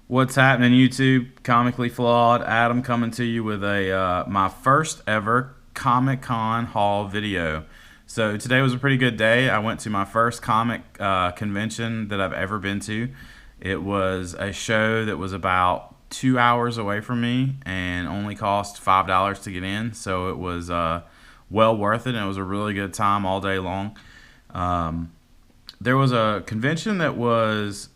What's happening, YouTube? Comically Flawed. Adam coming to you with a my first ever Comic Con haul video. So today was a pretty good day. I went to my first comic convention that I've ever been to. It was a show that was about 2 hours away from me and only cost $5 to get in. So it was well worth it, and it was a really good time all day long. Um, there was a convention that was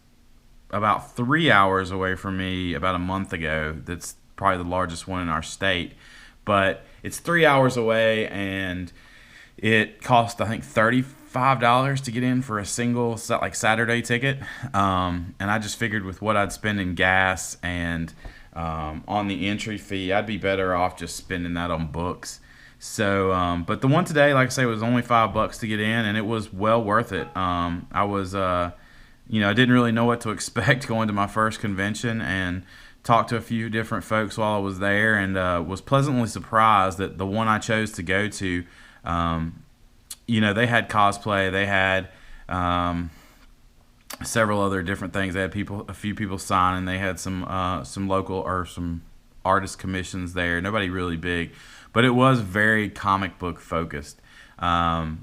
about 3 hours away from me about a month ago. That's probably the largest one in our state, but it's 3 hours away, and it cost I think $35 to get in for a single like Saturday ticket. And I just figured with what I'd spend in gas and on the entry fee, I'd be better off just spending that on books. So, but the one today, like I say, was only $5 to get in, and it was well worth it. I was I didn't really know what to expect going to my first convention, and talked to a few different folks while I was there, and was pleasantly surprised that the one I chose to go to, um, they had cosplay, they had several other different things. They had a few people signing. They had some local or some artist commissions there. Nobody really big, but it was very comic book focused,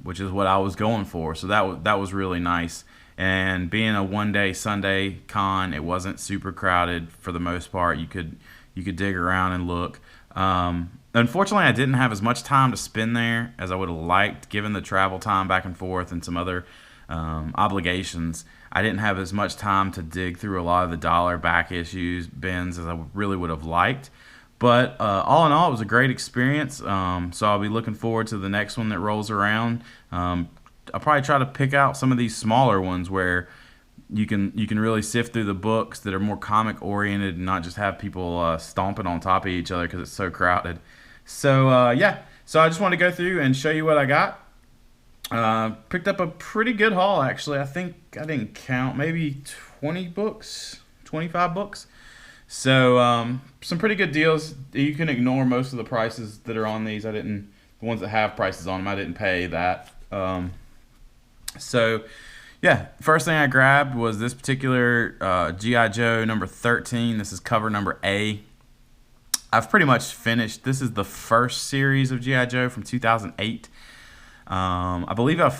which is what I was going for. So that was really nice. And being a one day Sunday con, it wasn't super crowded for the most part. You could dig around and look. Unfortunately, I didn't have as much time to spend there as I would have liked, given the travel time back and forth and some other obligations. I didn't have as much time to dig through a lot of the dollar back issues bins as I really would have liked. But all in all, it was a great experience. So I'll be looking forward to the next one that rolls around. I'll probably try to pick out some of these smaller ones where you can really sift through the books that are more comic oriented and not just have people stomping on top of each other because it's so crowded. So yeah, so I just want to go through and show you what I got. Picked up a pretty good haul, actually. I think I didn't count, maybe 20 books, 25 books. So some pretty good deals. You can ignore most of the prices that are on these. The ones that have prices on them, I didn't pay that. So yeah, first thing I grabbed was this particular GI Joe number 13. This is cover number A. I've pretty much finished. This is the first series of GI Joe from 2008. I believe I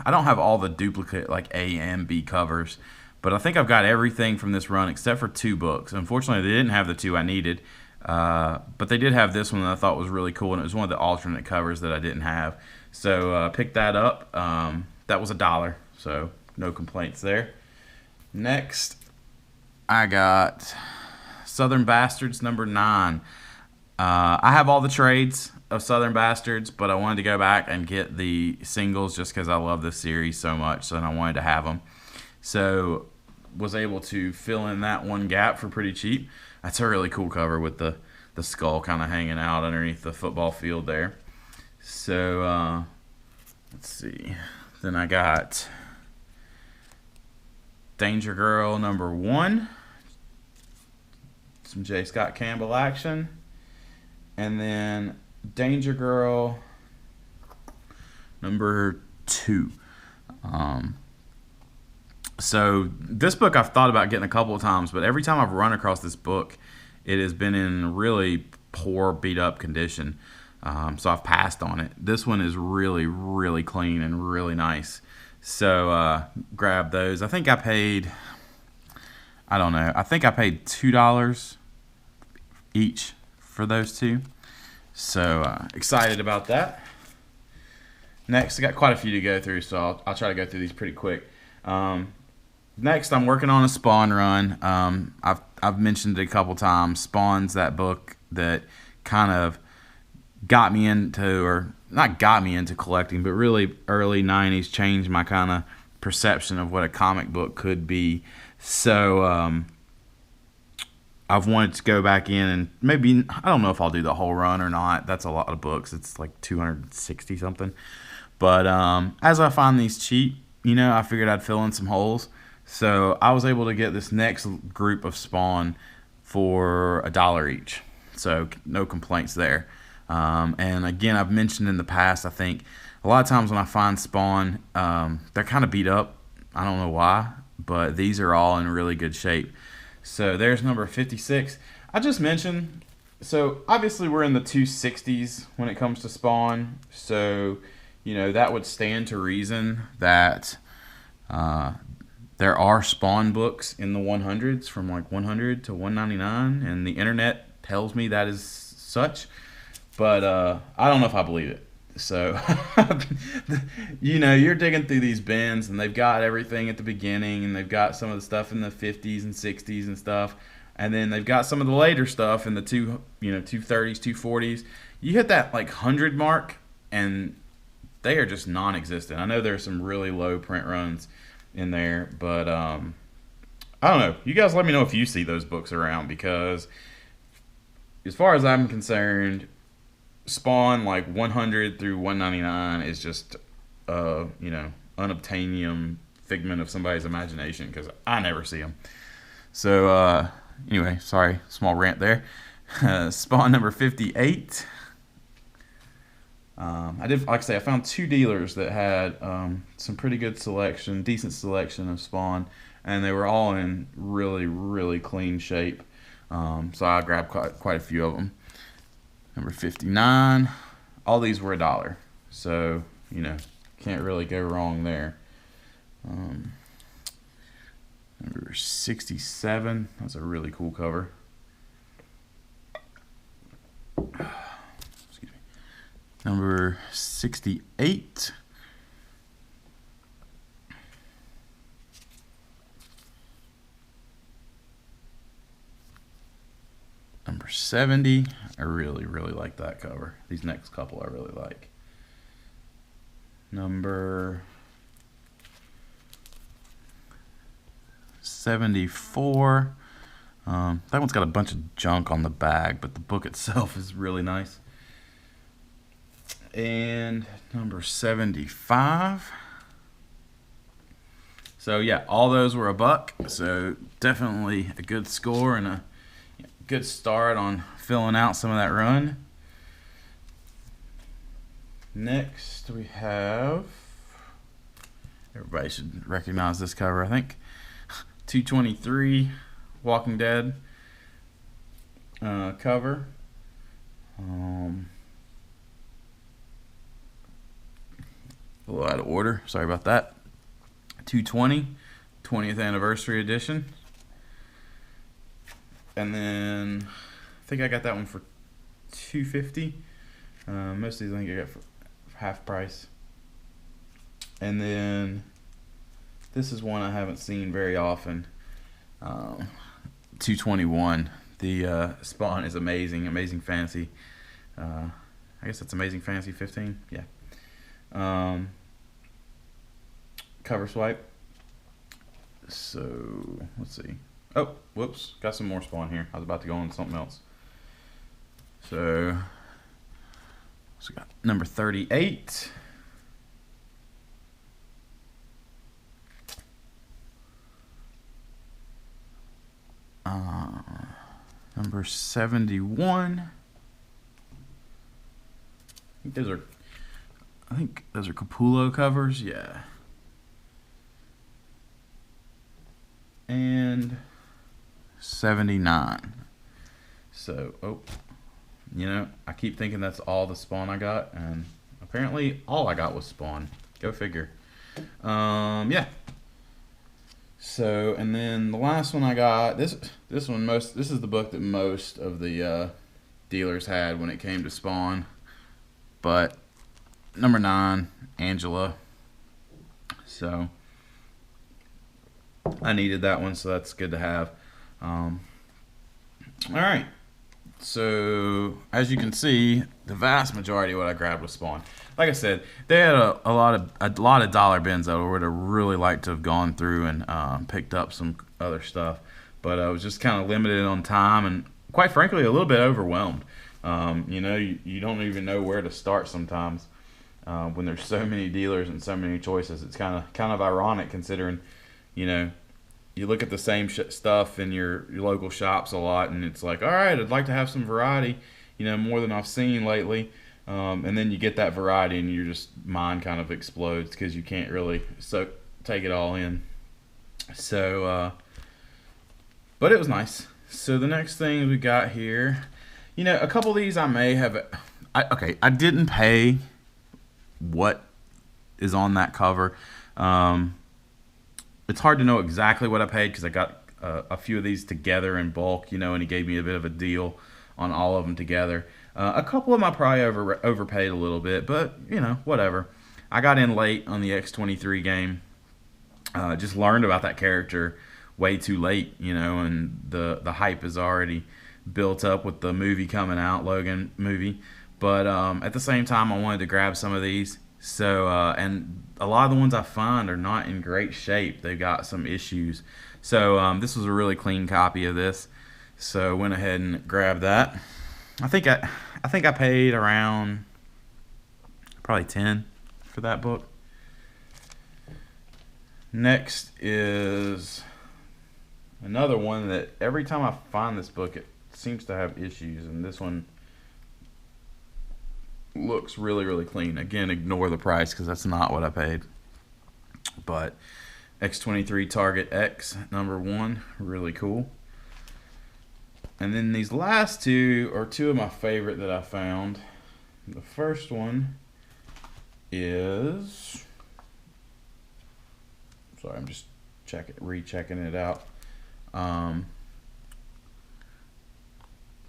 don't have all the duplicate like A and B covers, but I think I've got everything from this run except for two books. Unfortunately, they didn't have the two I needed, but they did have this one that I thought was really cool, and it was one of the alternate covers that I didn't have. So picked that up. That was $1, so no complaints there. Next, I got Southern Bastards number 9. I have all the trades of Southern Bastards, but I wanted to go back and get the singles just because I love this series so much, and I wanted to have them. So was able to fill in that one gap for pretty cheap. That's a really cool cover with the skull kind of hanging out underneath the football field there. So let's see. Then I got Danger Girl number 1. Some J. Scott Campbell action. And then Danger Girl number 2. So this book I've thought about getting a couple of times, but every time I've run across this book, it has been in really poor, beat up condition. So I've passed on it. This one is really, really clean and really nice. So grab those. I think I paid, I don't know, I think I paid $2 each for those two. So excited about that. Next, I got quite a few to go through, so I'll try to go through these pretty quick. Next, I'm working on a Spawn run. I've mentioned it a couple times. Spawn's that book that kind of got me into, or not got me into collecting, but really early 90s changed my kind of perception of what a comic book could be. So I've wanted to go back in and maybe, I don't know if I'll do the whole run or not. That's a lot of books. It's like 260 something. But as I find these cheap, I figured I'd fill in some holes. So I was able to get this next group of Spawn for $1 each. So no complaints there. And again, I've mentioned in the past, I think a lot of times when I find Spawn, they're kind of beat up. I don't know why, but these are all in really good shape. So there's number 56. I just mentioned, so obviously we're in the 260s when it comes to Spawn. So, that would stand to reason that uh, there are Spawn books in the 100s from like 100 to 199, and the internet tells me that is such. But I don't know if I believe it. So, you're digging through these bins, and they've got everything at the beginning, and they've got some of the stuff in the 50s and 60s and stuff, and then they've got some of the later stuff in the 230s, 240s. You hit that like 100 mark, and they are just non-existent. I know there's some really low print runs in there, but I don't know. You guys let me know if you see those books around, because as far as I'm concerned, Spawn like 100 through 199 is just unobtainium figment of somebody's imagination, because I never see them. So anyway, sorry, small rant there. Spawn number 58. Like I say, I found two dealers that had some pretty good selection, decent selection of Spawn, and they were all in really, really clean shape. So I grabbed quite a few of them. Number 59. All these were $1, so can't really go wrong there. Number 67. That's a really cool cover. Excuse me. Number 68. Number 70. I really, really like that cover. These next couple I really like. Number 74. That one's got a bunch of junk on the bag, but the book itself is really nice. And number 75. So yeah, all those were $1. So definitely a good score and a good start on filling out some of that run. Next we have, everybody should recognize this cover, I think, 223 Walking Dead cover. A little out of order, sorry about that. 220 20th anniversary edition. And then I think I got that one for $250. Most of these I think I got for half price. And then this is one I haven't seen very often. 221. The Spawn is amazing. Amazing Fantasy. I guess that's Amazing Fantasy 15. Yeah. Cover swipe. So let's see. Oh, whoops. Got some more Spawn here. I was about to go on to something else. So we got number 38. Number 71. I think those are Capullo covers. Yeah. And 79. So, I keep thinking that's all the Spawn I got, and apparently all I got was Spawn. Go figure. Yeah. So, and then the last one I got, this is the book that most of the dealers had when it came to Spawn. But number 9, Angela. So I needed that one, so that's good to have. All right. So as you can see, the vast majority of what I grabbed was Spawn. Like I said, they had a lot of dollar bins that I would have really liked to have gone through and picked up some other stuff, but I was just kind of limited on time and, quite frankly, a little bit overwhelmed. You don't even know where to start sometimes when there's so many dealers and so many choices. It's kind of ironic considering, you look at the same stuff in your local shops a lot, and it's like, all right, I'd like to have some variety, more than I've seen lately. And then you get that variety, and your mind kind of explodes because you can't really take it all in. So But it was nice. So the next thing we got here, a couple of these I may have. I didn't pay what is on that cover. It's hard to know exactly what I paid because I got a few of these together in bulk, and he gave me a bit of a deal on all of them together. A couple of them I probably overpaid a little bit, but whatever. I got in late on the X-23 game. Just learned about that character way too late, and the hype is already built up with the movie coming out, Logan movie. But at the same time, I wanted to grab some of these. So, and a lot of the ones I find are not in great shape. They've got some issues. So this was a really clean copy of this. So went ahead and grabbed that. I think I paid around probably 10 for that book. Next is another one that every time I find this book, it seems to have issues, and this one looks really, really clean. Again, ignore the price because that's not what I paid. But X-23 Target X #1, really cool. And then these last two are two of my favorite that I found. The first one is, sorry, I'm just rechecking it out.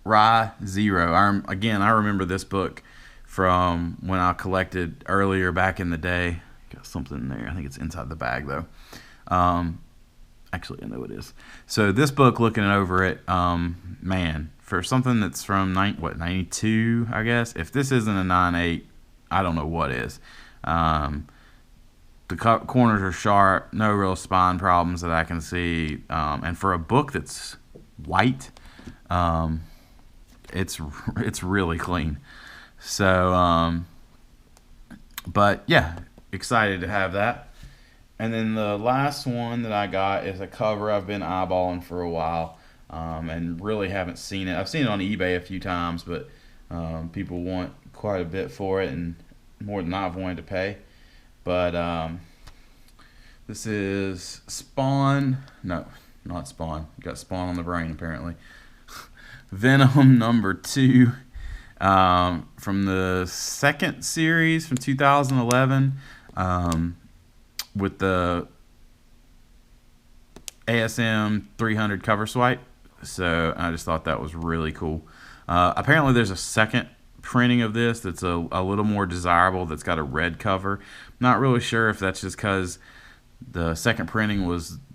Rye Zero. I remember this book from when I collected earlier back in the day. Got something in there. I think it's inside the bag though. Actually, I know it is. So this book, looking over it, man, for something that's from 92, I guess. If this isn't a 9.8, I don't know what is. The corners are sharp, no real spine problems that I can see. And for a book that's white, it's really clean. So, but yeah, excited to have that. And then the last one that I got is a cover I've been eyeballing for a while, and really haven't seen it. I've seen it on eBay a few times, but people want quite a bit for it, and more than I've wanted to pay. But this is Spawn. No, not Spawn. You got Spawn on the brain, apparently. Venom #2, from the second series from 2011. With the ASM 300 cover swipe. So I just thought that was really cool. Apparently there's a second printing of this that's a little more desirable, that's got a red cover. Not really sure if that's just because the second printing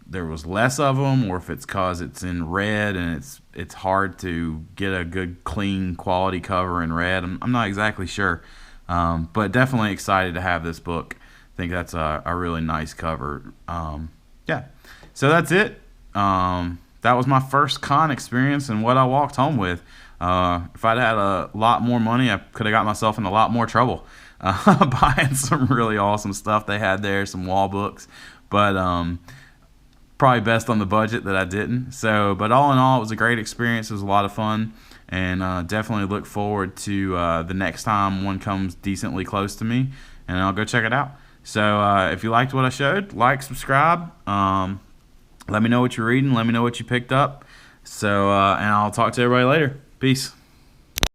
there was less of them, or if it's because it's in red and it's hard to get a good clean quality cover in red. I'm not exactly sure, but definitely excited to have this book. I think that's a really nice cover. Yeah, so that's it. That was my first con experience and what I walked home with. If I'd had a lot more money, I could have got myself in a lot more trouble buying some really awesome stuff they had there, some wall books. But probably best on the budget that I didn't. So, but all in all, it was a great experience. It was a lot of fun, and definitely look forward to the next time one comes decently close to me, and I'll go check it out. So if you liked what I showed, like, subscribe. Let me know what you're reading. Let me know what you picked up. So, and I'll talk to everybody later. Peace.